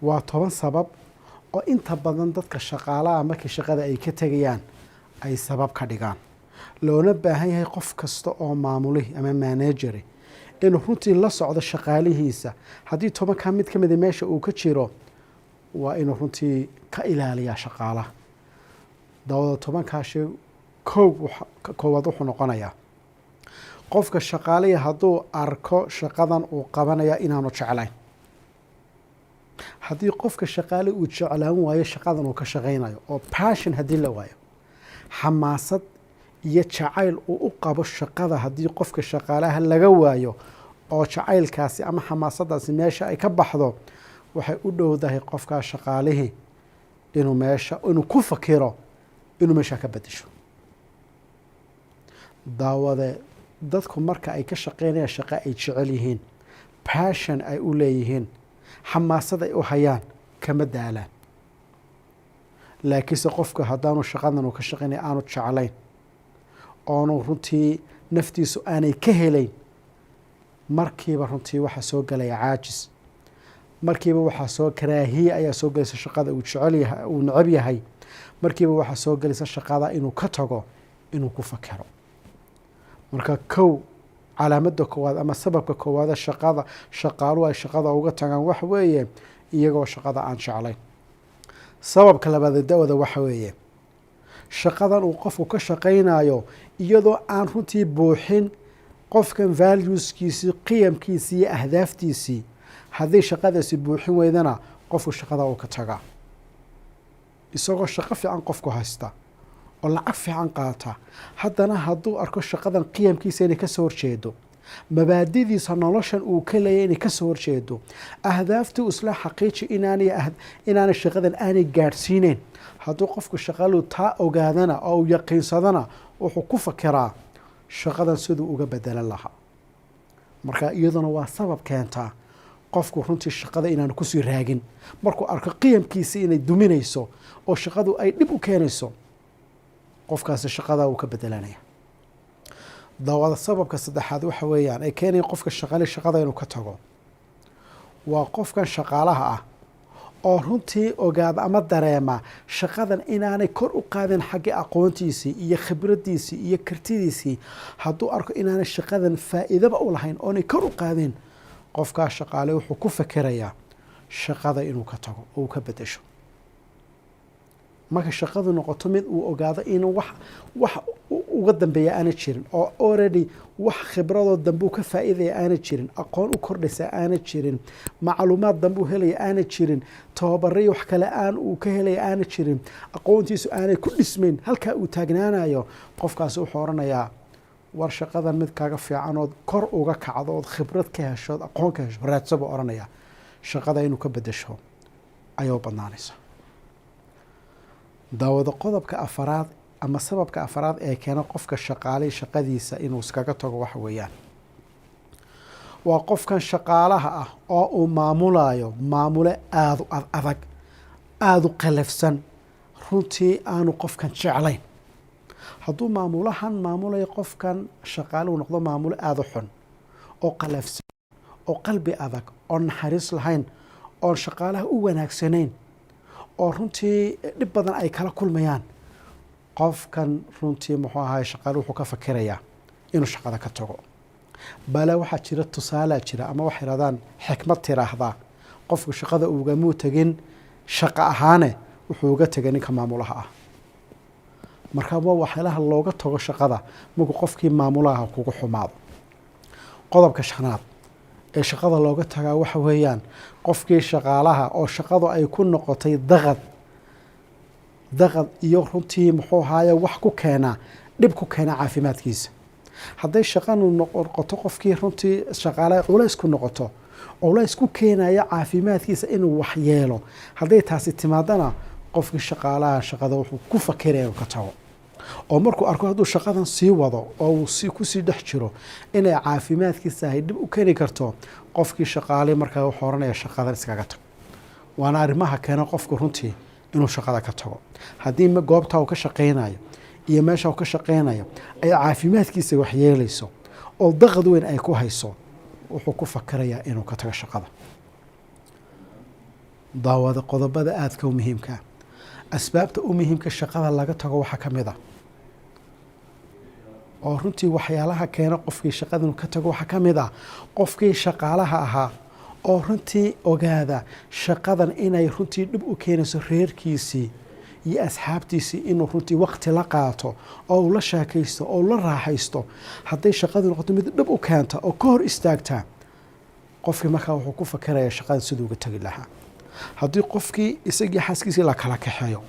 waa 10 sabab oo inta badan dadka shaqaalaha markii shaqada ay ka tagayaan ay sabab ka dhigaan loona baahan yahay qof kasta oo maamulih ama manager inuu runtii la socdo shaqaalihiisa haddii 10 ka mid kamid meesha uu ka jiro waa inuu runtii ka ilaaliyaa shaqaalaha dawada 10 kaashi koowaad wuxuu noqonayaa qofka shaqaalihi hadduu arko shaqadan uu qabanaya inaanu jeclayn haddii qofka shaqaale uu jeclaan waayo shaqadan uu ka shaqaynayo oo passion haddii la waayo xamaasad iyo jacayl uu u qabo shaqada haddii qofka shaqaalaha laga waayo oo jacaylkaasi ama xamaasadaasi meesha ay ka baxdo waxay u dhowdahay qofka shaqaalihi inuu ku fakiro inuu meesha ka bedesho daawada dadku marka ay ka shaqeynayaan shaqo ay jecel yihiin passion ay u leeyihiin xamaasad ay u hayaan kama daalaan laakiinse qofka haddaanu shaqadan uu ka shaqeynaya aanu jeclayn oonu runtii naftiisu aanay ka helayn markiiba runtii waxaa soo galaya caajis markiiba waxaa soo karaahiye ayaa soo galaysa shaqada uu jecel yahay uu necab yahay markiiba waxaa soo galaysa shaqada inuu ka tago inuu ku fakero marka calaamada koowaad ama sababka koowaad shaqaaluhu ay shaqada uga tagaan waxa weeye iyagoo shaqada aan jeclayn sababka labaad dawada waxa weeye shaqadan uu qofku ka shaqaynayo iyadoo aan runtii buuxin qofkan valueskiisii qiyamkiisii iyo ahdaaftiisii haddii shaqadaasi buuxin weydana qofku shaqada uu ka tagaa isagoo shaqo fiican qofku haysta oo lacag fiican qaata haddana hadduu arko shaqadan qiyamkiisa inay ka soo horjeedo mabaadidiisa noloshan uu ka leeyahay inay ka soo horjeedo ahdaaftii isla xaqiiji inaanay shaqadan aanay gaadhsiineen hadduu qofku shaqalu taa ogaadana oo uu yaqiinsadana wuxuu ku fakiraa shaqadan siduu uga bedelan lahaa marka iyaduna waa sabab keentaa qofku runtii shaqada inaanu kusii raagin markuu arko qiyamkiisa inay duminayso oo shaqadu ay dhib u keenayso qofkaasi shaqada uu ka bedelanaya dawada sababka saddexaad waxa weeyaan ay keenayaan qofka shaqada inuu ka tago waa qofkan shaqaalaha ah oo runtii ogaada ama dareema shaqadan inaanay kor u qaadin xagga aqoontiisii iyo khibradiisii iyo kartidiisii hadduu arko inaanay shaqadan faa'iidaba u lahayn oonay kor u qaadin qofkaa shaqaale wuxuu ku fakerayaa shaqada inuu ka tago oo uu ka bedesho marka shaqadu noqoto mid uu ogaado inuu wax uga dambeeya aana jirin oo already wax khibradoo dambe uu ka faa'iidaya aana jirin aqoon u kordhaysa aana jirin macluumaad dambe uu helaya aana jirin tababarray wax kale uu ka helaya aana jirin aqoontiisu aanay ku dhismayn halkaa uu taagnaanayo qofkaasi wuxuu oranayaa war shaqadan mid kaaga fiican ood kor uga kacdo ood khibrad ka hesho ood aqoon ka hesho raadso buu oranayaa shaqada inuu ka bedesho ayuu badnaanaysa daawada qodobka afaraad ama sababka afaraad ee keena qofka shaqaalay shaqadiisa inuu iskaga tago waxa weeyaan waa qofkan shaqaalaha ah oo uu maamulayo maamule aada u adag aada u qalafsan runtii aanu qofkan jeclayn hadduu maamulahan maamulayo qofkan shaqaaluhu noqdo maamule aada u xun oo qalafsan oo qalbi adag oo naxariis lahayn oon shaqaalaha u wanaagsanayn oo runtii dhib badan ay kala kulmayaan qofkan runtii muxuu ahaay shaqaale wuxuu ka fakirayaa inuu shaqada ka tago bale waxaa jira tusaalaa jira ama waxay yidhahdaan xikmad tiraahdaa qofku shaqada ugamuu tegin shaqo ahaane wuxuu uga tegay ninka maamulaha ah marka waa waxyaalaha looga tago shaqada markuu qofkii maamulaha kugu xumaado qodobka shanaad ee shaqada looga tagaa waxa weeyaan qofkii shaqaalaha oo shaqadu ay ku noqotay daqad iyo runtii muxuu ahaaye wax ku keena dhib ku keena caafimaadkiisa hadday shaqanu noqoto qofkii runtii shaqaalaha culays ku noqoto culays ku keenaya caafimaadkiisa inuu wax yeelo hadday taasi timaadana qofkii shaqaalaha shaqada wuxuu ku fakiraya inuu ka tago oo markuu arko hadduu shaqadan sii wado oo uu kusii dhex jiro inay caafimaadkiisa ay dhib u keeni karto qofkii shaqaalay markaa wuxuu oranaya shaqadan iskaga tago waana arrimaha keena qofku runtii inuu shaqada ka tago haddii goobta uu ka shaqaynayo iyo meesha uu ka shaqaynayo ay caafimaadkiisa wax yeelayso oo daqad weyn ay ku hayso wuxuu ku fakirayaa inuu ka tago shaqada daawada qodobada aadka u muhiimka asbaabta u muhiimka shaqada laga tago waxaa ka mid ah oo runtii waxyaalaha keena qofkii shaqada inuu ka tago waxaa ka mid ah qofkii shaqaalaha ahaa oo runtii ogaada shaqadan inay runtii dhib u keenayso reerkiisii iyo asxaabtiisii inuu runtii waqti la qaato oo uu la sheekaysto oo la raaxaysto hadday shaqadu noqoto mid dhib u keenta oo ka hor istaagtaa qofkii markaa wuxuu ku fakerayaa shaqada siduu uga tegi lahaa haddii qofkii isagii xaaskiisii la kala kaxeeyo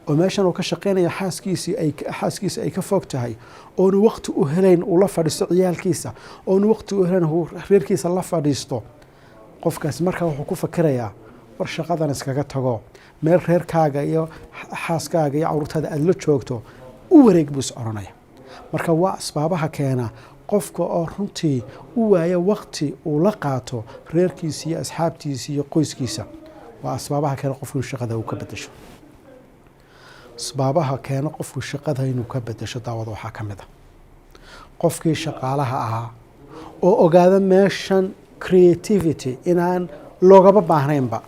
oo meeshan uu ka shaqeynayo xaaskiisii ay ka fog tahay oonu waqti u helayn uu la fadhiisto ciyaalkiisa oonu waqti u helayn uu reerkiisa la fadhiisto qofkaas markaa wuxuu ku fakerayaa war shaqadan iskaga tago meel reerkaaga iyo xaaskaaga iyo carruurtaada aada la joogto u wareeg buu is oranaya marka waa asbaabaha keena qofka oo runtii u waaya waqti uu la qaato reerkiisa iyo asxaabtiisa iyo qoyskiisa waa asbaabaha keena qofku inuu shaqada uu ka bedesho asbaabaha keena qofku shaqada inuu ka bedesho daawada waxaa ka mid a qofkii shaqaalaha ahaa oo ogaada meeshan creativity inaan loogaba baahnaynba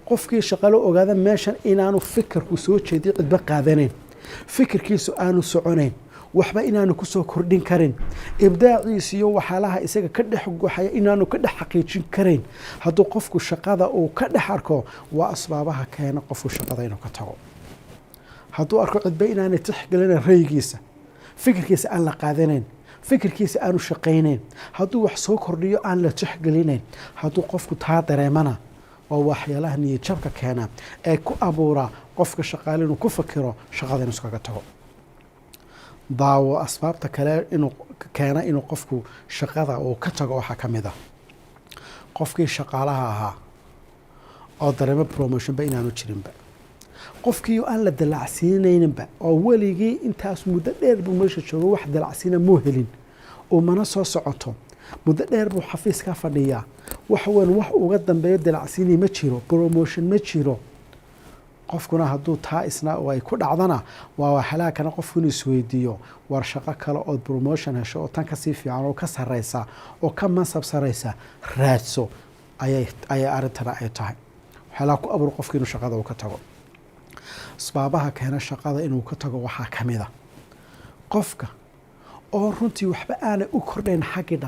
qofkii shaqalo ogaada meeshan inaanu fikirku soo jeediy cidba qaadanayn fikirkiisu aanu soconayn waxba inaanu ku soo kordhin karin ibdaaciisa iyo waxyaalaha isaga ka dhex guxaya inaanu ka dhex xaqiijin karayn hadduu qofku shaqada uu ka dhex arko waa asbaabaha keena qofku shaqada inuu ka tago hadduu arko cidba inaanay tixgelinayn raygiisa fikirkiisa aan la qaadanayn fikirkiisa aanu shaqaynayn hadduu wax soo kordhiyo aan la tixgelinayn hadduu qofku taa dareemana waa waxyaalaha niyadjabka keena ee ku abuura qofka shaqaale inuu ku fakiro shaqada inuu iskaga tago daawo asbaabta kale inuu keena inuu qofku shaqada uu ka tago waxaa ka mid ah qofkii shaqaalaha ahaa oo dareemo promotionba inaanu jirinba qofkii aan la dalacsiinayninba oo weligii intaas muddo dheer buu meesha joogo wax dalacsiina muu helin oo mana soo socoto muddo dheer buu xafiiska fadhiyaa wax weyn wax uga dambeeyo dalacsiini ma jiro promotion ma jiro qofkuna hadduu taa isna oo ay ku dhacdana waa waxalaakana qofku inuu isweydiiyo war shaqo kale ood promotion hesho oo tan kasii fiican oo ka sarreysa oo ka mansab sarreysa raadso ayay arrintana ay tahay waxyaalaha ku abuur qofka inuu shaqada uu ka tago asbaabaha keena shaqada inuu ka tago waxaa ka mid a qofka oo runtii waxba aanay u kordhayn xaggii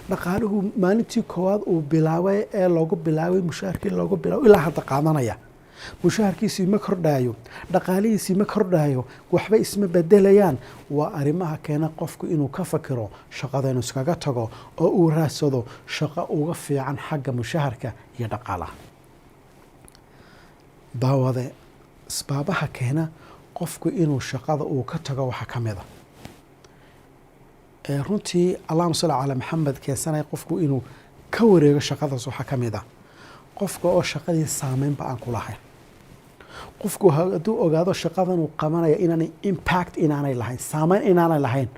dhaqaaluhu maalintii koowaad uu bilaabay ee loogu bilaabay mushaharkii loogu bilaabay ilaa hadda qaadanaya mushaharkiisii ma kordhaayo dhaqaalihiisii ma kordhaayo waxba isma bedelayaan waa arrimaha keena qofku inuu ka fakiro shaqada inuu iskaga tago oo uu raadsado shaqo uga fiican xagga mushaharka iyo dhaqaalaha daawade asbaabaha keena qofku inuu shaqada uu ka tago waxaa ka mid a runtii allahuma salli calaa maxamed keensanaya qofku inuu ka wareego shaqadaas waxaa ka mid ah qofka oo shaqadii saameynba aan ku lahayn qofku hadduu ogaado shaqadan uu qabanaya inaanay impact inaanay lahayn saameyn inaanay lahayn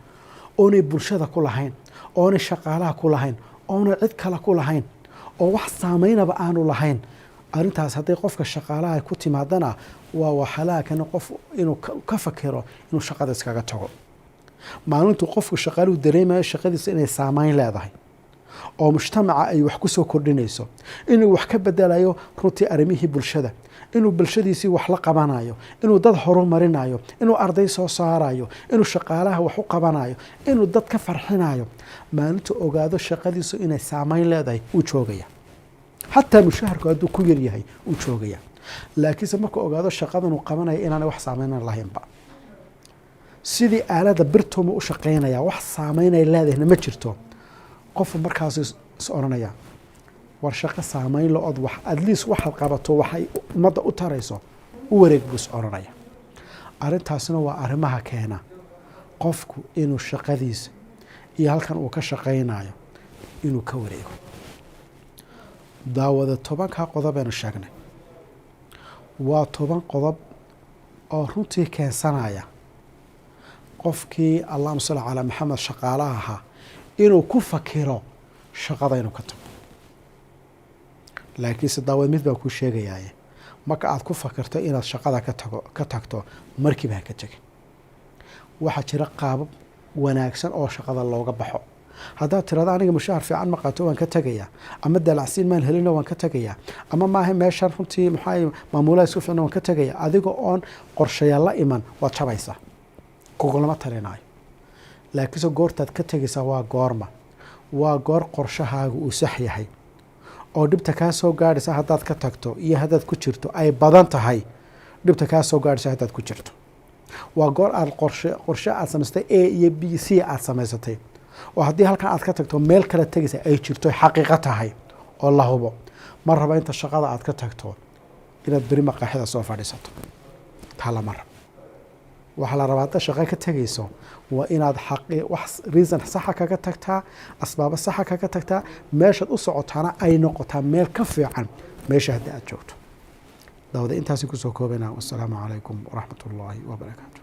oonay bulshada ku lahayn oonay shaqaalaha ku lahayn oonay cid kale ku lahayn oo wax saameynaba aanu lahayn arrintaas hadday qofka shaqaalaha ay ku timaadana waa waxyaalaha kana qof inuu ka fakiro inuu shaqada iskaga tago maalintuu qofku shaqaaluhu dareemayo shaqadiisa inay saameyn leedahay oo mujtamaca ay wax ku soo kordhinayso inuu wax ka bedelayo runtii arrimihii bulshada inuu bulshadiisii wax la qabanayo inuu dad horumarinayo inuu arday soo saarayo inuu shaqaalaha wax u qabanayo inuu dad ka farxinayo maalintuu ogaado shaqadiisu inay saameyn leedahay uu joogaya xataa mushaharku hadduu ku yaryahay uu joogaya laakiinse markuu ogaado shaqadan uu qabanayo inaanay wax saameynan lahaynba sidii aalada birtoma u shaqeynaya wax saameynay leedahayna ma jirto qofku markaas is oranaya war shaqo saameyn la-ood wax adliis waxaad qabato waxay ummadda u tarayso u wareeg buu is oranaya arrintaasna waa arrimaha keena qofku inuu shaqadiisa iyo halkan uu ka shaqeynayo inuu ka wareego daawada 10 qodob aynu sheegnay waa 10 qodob oo runtii keensanaya qofkii allahuma salli calaa maxamed shaqaalaha ahaa inuu ku fakiro shaqada inuu ka tago laakiinse daawad mid baa kuu sheegayaaye marka aad ku fakirto inaad shaqada ka tagto markiiba ha ka tegin waxaa jira qaabab wanaagsan oo shaqada looga baxo haddaad tirada aniga mushaahar fiican ma qaato waan ka tegayaa, ama dalacsiin maan helino waan ka tegayaa, ama maaha meeshan runtii maxaa maamulaha isku fiicna waan ka tegayaa, adiga oon qorshayaal la iman waad jabaysaa, kugulama talinaayo. laakiinse goortaad ka tegaysaa waa goorma, waa goor qorshahaaga uu sax yahay oo dhibta kaa soo gaadhaysa haddaad ka tagto iyo haddaad ku jirto ay badan tahay dhibta kaa soo gaadhaysa haddaad ku jirto. waa goor aad qorshe aad samaystay A iyo B C aad samaysatay, oo haddii halkan aad ka tagto meel kale tegaysa ay jirto xaqiiqo tahay oo la hubo. ma raba inta shaqada aad ka tagto inaad beri maqaaxida soo fadhiisato, taa lama rabo. waxaa la rabaa haddaad shaqo ka tegayso waa inaad wax reason saxa kaga tagtaa, asbaabo saxa kaga tagtaa, meeshaad u socotaana ay noqotaa meel ka fiican meesha haddii aad joogto. dawada intaasi kusoo koobanaa. wassalaamu calaykum waraxmat ullaahi wabarakaatu.